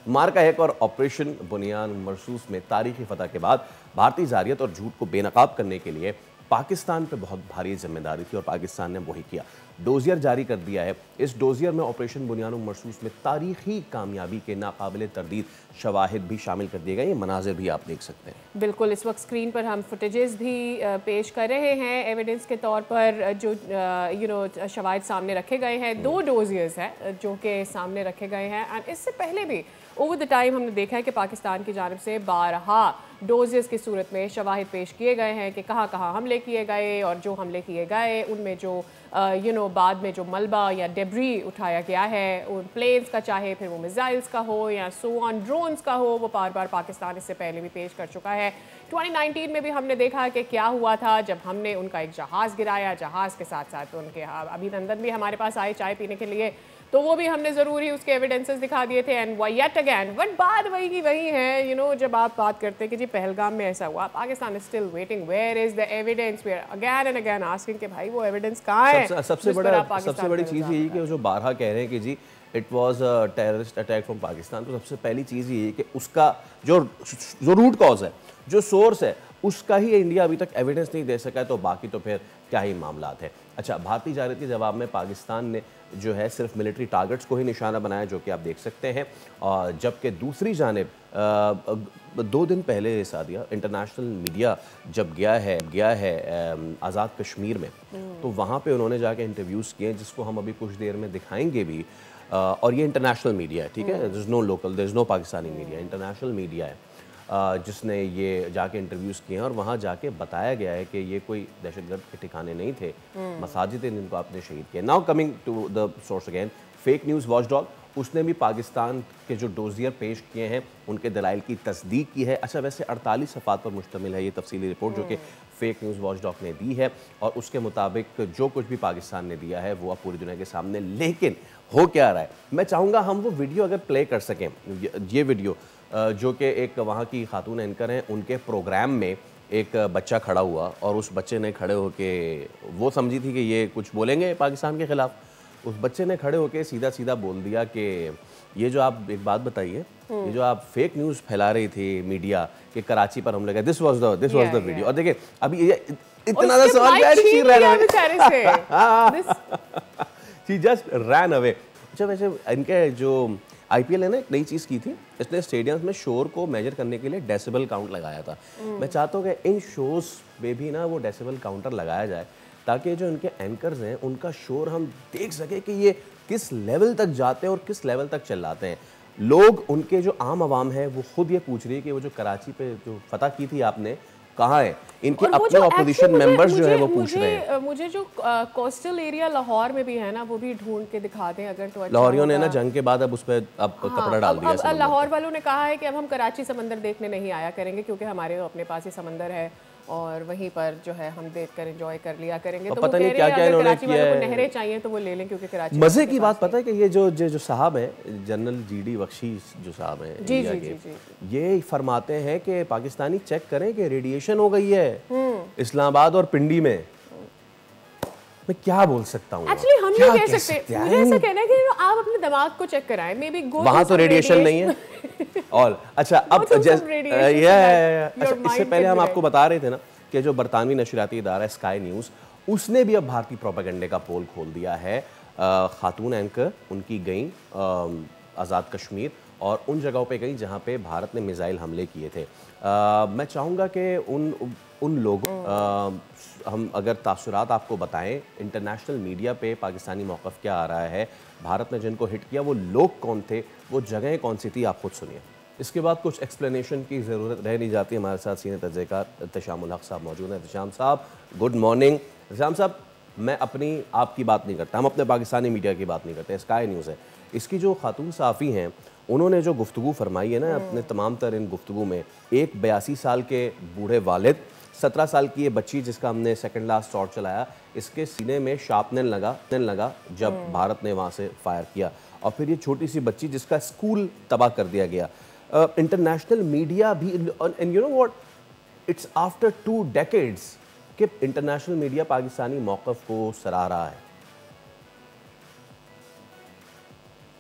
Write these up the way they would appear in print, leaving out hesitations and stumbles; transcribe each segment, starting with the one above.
مارکا ایک اور آپریشن بنیان مرصوص میں تاریخی فتح کے بعد بھارتی جارحیت اور جھوٹ کو بے نقاب کرنے کے لیے پاکستان پہ بہت بھاری ذمہ داری تھی اور پاکستان نے وہی کیا. ڈوزیئر جاری کر دیا ہے. اس ڈوزیئر میں آپریشن بنیان مرصوص میں تاریخی کامیابی کے ناقابل تردید شواہد بھی شامل کر دیے گئے. یہ مناظر بھی آپ دیکھ سکتے ہیں. بالکل اس وقت سکرین پر ہم فوٹیجز بھی پیش کر رہے ہیں ایویڈنس کے طور پر جو شواہد سامنے رکھے گئے ہیں. 2 ڈوزیئرز ہیں جو کہ سامنے رکھے گئے ہیں. اور اس سے پہلے بھی اوور دا ٹائم ہم نے دیکھا ہے کہ پاکستان کی جانب سے بارہا ڈوزیز کی صورت میں شواہد پیش کیے گئے ہیں کہ کہاں کہاں حملے کیے گئے اور جو حملے کیے گئے ان میں جو بعد میں جو ملبہ یا ڈیبری اٹھایا گیا ہے ان پلینز کا, چاہے پھر وہ میزائلز کا ہو یا سو آن ڈرونز کا ہو, وہ بار بار پاکستان اس سے پہلے بھی پیش کر چکا ہے. 2019 میں بھی ہم نے دیکھا کہ کیا ہوا تھا جب ہم نے ان کا ایک جہاز گرایا. جہاز کے ساتھ ساتھ ان کے ابھی نندن بھی ہمارے پاس آئے چائے پینے کے لیے, تو وہ بھی ہم نے ضرور ہی اس کے ایویڈنسز دکھا دیے تھے. اینڈ یٹ اگین بٹ بات وہی کی وہی ہے. جب آپ بات کرتے ہیں کہ جی پہلگام میں ایسا ہوا, Pakistan is still waiting where is the evidence. We are again and again asking کہ بھائی وہ ایویڈنس کہاں ہے. سب سے بڑی چیز یہی کہ جو بارہا کہہ رہے ہیں کہ جی it was a terrorist attack from Pakistan, تو سب سے پہلی چیز یہ ہے کہ اس کا جو روٹ کاز ہے, جو سورس ہے, اس کا ہی انڈیا ابھی تک ایویڈنس نہیں دے سکا ہے. تو باقی تو پھر کیا ہی معاملات ہیں. اچھا, بھارتی جارحیت کے جواب میں پاکستان نے جو ہے صرف ملٹری ٹارگٹس کو ہی نشانہ بنایا, جو کہ آپ دیکھ سکتے ہیں. اور جبکہ دوسری جانب 2 دن پہلے سعدیہ انٹرنیشنل میڈیا جب گیا ہے آزاد کشمیر میں, تو وہاں پہ انہوں نے جا کے انٹرویوز کیے جس کو ہم ابھی کچھ دیر میں دکھائیں گے بھی. اور یہ انٹرنیشنل میڈیا ہے, ٹھیک ہے, دیر از نو لوکل, دیر از نو پاکستانی میڈیا, انٹرنیشنل میڈیا ہے جس نے یہ جا کے انٹرویوز کیے ہیں. اور وہاں جا کے بتایا گیا ہے کہ یہ کوئی دہشت گرد کے ٹھکانے نہیں تھے, مساجد ہیں جن کو آپ نے شہید کیا. Now coming to the source again, fake news watch dog, اس نے بھی پاکستان کے جو ڈوزیئر پیش کیے ہیں ان کے دلائل کی تصدیق کی ہے. اچھا, ویسے 48 صفحات پر مشتمل ہے یہ تفصیلی رپورٹ جو کہ فیک نیوز واچ ڈاگ نے دی ہے, اور اس کے مطابق جو کچھ بھی پاکستان نے دیا ہے وہ اب پوری دنیا کے سامنے. لیکن ہو کیا رہا ہے, میں چاہوں گا ہم وہ ویڈیو اگر پلے کر سکیں, یہ ویڈیو جو کہ ایک وہاں کی خاتون اینکر ہیں, ان کے پروگرام میں ایک بچہ کھڑا ہوا اور اس بچے نے کھڑے ہو کے, وہ سمجھی تھی کہ یہ کچھ بولیں گے پاکستان کے خلاف, اس بچے نے کھڑے ہو کے سیدھا بول دیا کہ یہ جو آپ ایک بات بتائیے, یہ جو آپ فیک نیوز پھیلا رہی تھی میڈیا کہ کراچی پر حملے کا, دس واز دا ویڈیو. اور دیکھیں ابھی یہ اتنا زیادہ سوال she just ran away. اچھا, ویسے ان کے جو آئی پی ایل نے نا ایک نئی چیز کی تھی, اس نے اسٹیڈیمز میں شور کو میجر کرنے کے لیے ڈیسیبل کاؤنٹ لگایا تھا. میں چاہتا ہوں کہ ان شوز پہ بھی نا وہ ڈیسیبل کاؤنٹر لگایا جائے تاکہ جو ان کے اینکرز ہیں ان کا شور ہم دیکھ سکیں کہ یہ کس لیول تک جاتے ہیں اور کس لیول تک چلاتے ہیں. لوگ, ان کے جو عام عوام ہے وہ خود یہ پوچھ رہی ہے کہ وہ جو کراچی پہ جو فتح کی تھی آپ نے, کہاں ہے. ان کے اپنے اپوزیشن ممبرز جو ہے وہ پوچھ رہے ہیں. مجھے جو کوسٹل ایریا لاہور میں بھی ہے نا, وہ بھی ڈھونڈ کے دکھا دیں اگر تو. لاہوریوں نے نا جنگ کے بعد اب اس پہ کپڑا ڈال دیا ہے. لاہور والوں نے کہا ہے کہ اب ہم کراچی سمندر دیکھنے نہیں آیا کریں گے کیونکہ ہمارے اپنے پاس ہی سمندر ہے اور وہیں پر جو ہے ہم دیکھ کر انجوائے کر لیا کریں گے. تو پتہ نہیں کیا کیا انہوں نے کیا ہے. نہریں چاہیے تو وہ لے لیں کیونکہ کراچی. مزے کی بات پتہ ہے کہ یہ جو صاحب ہیں, جنرل جی ڈی بخشی جو صاحب ہیں انڈیا کے, یہ فرماتے ہیں کہ پاکستانی چیک کریں کہ ریڈیشن ہو گئی ہے اسلام آباد اور پنڈی میں. میں کیا بول سکتا ہوں, ایکچولی ہم یہ کہہ سکتے ہیں, مجھے ایسا کہنا ہے کہ آپ اپنے دماغ کو چیک کرائیں, مے بی وہاں تو ریڈیشن نہیں ہے. اور اچھا, اب اس سے پہلے ہم آپ کو بتا رہے تھے نا کہ جو برطانوی نشریاتی ادارہ اسکائی نیوز, اس نے بھی اب بھارتی پروپیگنڈے کا پول کھول دیا ہے. خاتون اینکر ان کی گئیں آزاد کشمیر اور ان جگہوں پہ گئیں جہاں پہ بھارت نے میزائل حملے کیے تھے. میں چاہوں گا کہ ان لوگوں, ہم اگر تاثرات آپ کو بتائیں انٹرنیشنل میڈیا پہ پاکستانی موقف کیا آ رہا ہے, بھارت نے جن کو ہٹ کیا وہ لوگ کون تھے, وہ جگہیں کون سی تھی, آپ خود سنیے. اس کے بعد کچھ ایکسپلینیشن کی ضرورت رہ نہیں جاتی. ہمارے ساتھ سینئر تجزیہ کار احتشام الحق صاحب موجود ہیں. احتشام صاحب گڈ مارننگ. احتشام صاحب, میں اپنی آپ کی بات نہیں کرتا, ہم اپنے پاکستانی میڈیا کی بات نہیں کرتے, اسکائی نیوز ہے. اس کی جو خاتون صحافی ہیں انہوں نے جو گفتگو فرمائی ہے نا اپنے تمام تر ان گفتگو میں, ایک 82 سال کے بوڑھے والد, 17 سال کی یہ بچی جس کا ہم نے سیکنڈ لاسٹ شاٹ چلایا, اس کے سینے میں شارپنر لگا جب بھارت نے وہاں سے فائر کیا, اور پھر یہ چھوٹی سی بچی جس کا اسکول تباہ کر دیا گیا. انٹرنیشنل میڈیا بھی, and you know what, it's after 2 decades کہ انٹرنیشنل میڈیا پاکستانی موقف کو سراہ رہا ہے.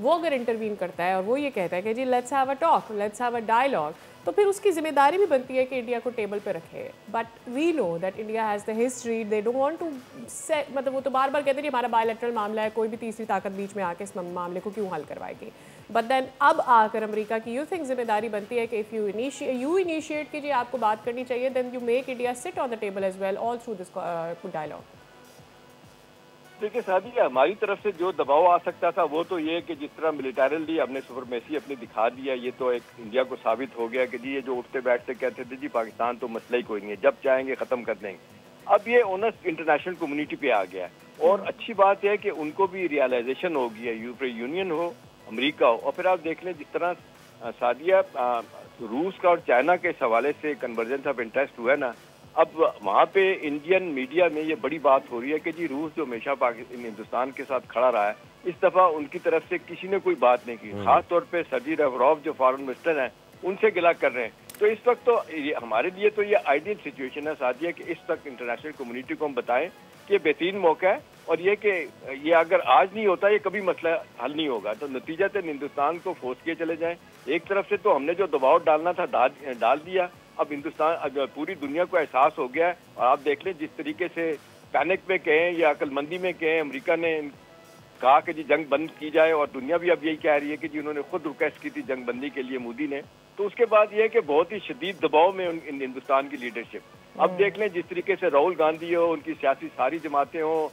وہ اگر انٹروین کرتا ہے اور وہ یہ کہتا ہے کہ جی let's have a talk, let's have a dialogue, تو پھر اس کی ذمہ داری بھی بنتی ہے کہ انڈیا کو ٹیبل پہ رکھے. But we know that India has the history, they don't want to مطلب وہ تو بار بار کہتے ہیں ہمارا بائی لیٹرل معاملہ ہے، کوئی بھی تیسری طاقت بیچ میں آ کے اس معاملے کو کیوں حل کروائے گی. بٹ دین اب آ کر امریکہ کی یو تھنک ذمہ داری بنتی ہے کہ اف یو انیشیٹ کیجیے، آپ کو بات کرنی چاہیے، then you make India sit on the table as well all through this dialogue. دیکھیے سعدیہ، ہماری طرف سے جو دباؤ آ سکتا تھا وہ تو یہ کہ جس طرح ملیٹریلی ہم نے سپرمیسی اپنی دکھا دیا، یہ تو ایک انڈیا کو ثابت ہو گیا کہ جی یہ جو اٹھتے بیٹھتے کہتے تھے جی پاکستان تو مسئلہ ہی کوئی نہیں ہے، جب چاہیں گے ختم کر دیں گے. اب یہ اونس انٹرنیشنل کمیونٹی پہ آ گیا ہے، اور اچھی بات ہے کہ ان کو بھی ریئلائزیشن ہو گیا، یورپین یونین ہو، امریکہ ہو. اور پھر آپ دیکھ لیں جس طرح سعدیہ روس کا اور چائنا کے اس حوالے سے کنورجنس آف انٹرسٹ ہوا ہے نا، اب وہاں پہ انڈین میڈیا میں یہ بڑی بات ہو رہی ہے کہ جی روس جو ہمیشہ ہندوستان کے ساتھ کھڑا رہا ہے، اس دفعہ ان کی طرف سے کسی نے کوئی بات نہیں کی. خاص طور پہ سرجی لاوروف جو فارن منسٹر ہیں ان سے گلا کر رہے ہیں. تو اس وقت تو ہمارے لیے تو یہ آئیڈیل سچویشن ہے سعدیہ کہ اس وقت انٹرنیشنل کمیونٹی کو ہم بتائیں کہ یہ بہترین موقع ہے، اور یہ کہ یہ اگر آج نہیں ہوتا یہ کبھی مسئلہ حل نہیں ہوگا. تو نتیجتاً ہندوستان کو فورس کیے چلے جائیں. ایک طرف سے تو ہم نے جو دباؤ ڈالنا تھا ڈال دیا. اب ہندوستان پوری دنیا کو احساس ہو گیا ہے، اور آپ دیکھ لیں جس طریقے سے پینک میں کہیں یا عقل مندی میں کہیں امریکہ نے کہا کہ جی جنگ بند کی جائے، اور دنیا بھی اب یہی کہہ رہی ہے کہ جی انہوں نے خود ریکویسٹ کی تھی جنگ بندی کے لیے مودی نے. تو اس کے بعد یہ ہے کہ بہت ہی شدید دباؤ میں ہندوستان کی لیڈرشپ. اب دیکھ لیں جس طریقے سے راہل گاندھی ہو، ان کی سیاسی ساری جماعتیں ہوں،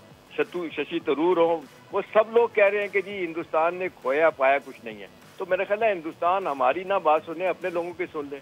ششی تھرور ہوں، وہ سب لوگ کہہ رہے ہیں کہ جی ہندوستان نے کھویا پایا کچھ نہیں ہے. تو میرا خیال ہے ہندوستان ہماری نہ بات سنے، اپنے لوگوں کی سن لے.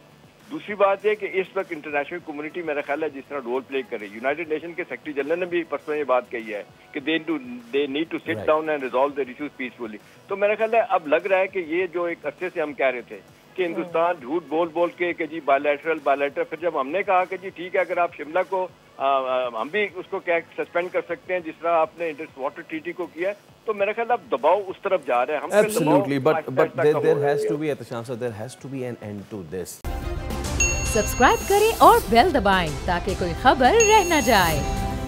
دوسری بات یہ کہ اس وقت انٹرنیشنل کمیونٹی میرا خیال ہے جس طرح رول پلے کرے، یونائٹڈ نیشن کے سیکرٹری جنرل نے بھی پرسوں یہ بات کہی ہے کہ they need to sit down and resolve their issues peacefully. تو میرا خیال ہے اب لگ رہا ہے کہ یہ جو ایک عرصے سے ہم کہہ رہے تھے کہ ہندوستان جھوٹ بول کے کہ جی بائیلیٹرل، پھر جب ہم نے کہا کہ جی ٹھیک ہے اگر آپ شملہ کو ہم بھی اس کو سسپینڈ کر سکتے ہیں جس طرح آپ نے انٹر واٹر ٹریٹی کو کیا، تو میرا خیال اب دباؤ اس طرف جا رہا ہے. ہم Absolutely, but there has to be, Ehtisham sir, there has to be an end to this. Subscribe کریں اور بیل دبائیں تاکہ کوئی خبر رہ نہ جائے.